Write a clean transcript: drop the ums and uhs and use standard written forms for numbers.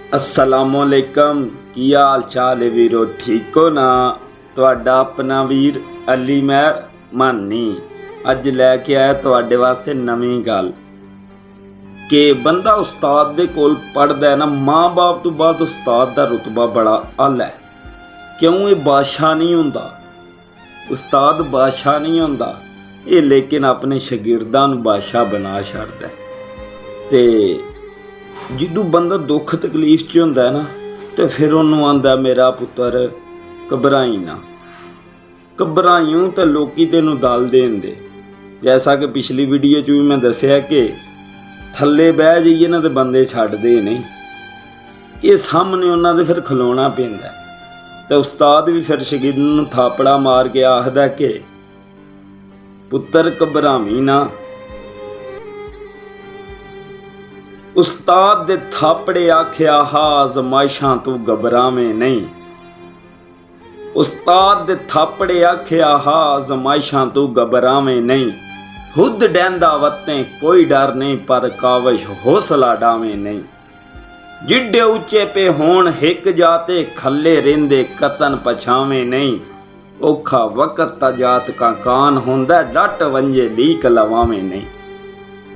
असलामुअलैकुम, की हाल चाल है वीरो? ठीक हो ना? तुहाडा अपना वीर अली महर मानी अज लैके आया तुहाडे वास्ते नवी गल कि बंदा उस्ताद दे कोल पढ़दा है ना, माँ बाप तो बाद उस्ताद दा रुतबा बड़ा अल है। क्यों? ये बादशाह नहीं हुंदा, उस्ताद बादशाह नहीं हुंदा, ये लेकिन अपने शागिर्दां नूं बादशाह बना छड्डदा है। ते जिदू बंदा दुख तकलीफ च हुंदा है ना, तो फिर उन्होंने आंदा मेरा पुत्र घबराई ना, घबराइयों तो लोकी तेनू दल देन दे। जैसा कि पिछली वीडियो च भी मैं दसिया कि थल्ले बह जाइए ना तो बंदे छड्डदे नहीं, ये सामने उन्होंने फिर खलोना पैंदा। तो उस्ताद भी फिर शागिर्द नूं थापड़ा मार के आखदा कि पुत्र घबरावी ना। उस्ताद दे थापड़े आख्या हा आजमाइशां तू घबरावें नहीं, उस्ताद दे थापड़े आख्या हा आजमाइशां तू घबरावें नहीं। खुद डैंदा वतें कोई डर नहीं, पर कावश हौसला डावें नहीं। जिड्डे उच्चे पे होण हिक जाते, खल्ले रेंदे कतन पछावें नहीं। औखा वक्त ता जात का कान होंदा, डट वंजे लीक लवावें नहीं।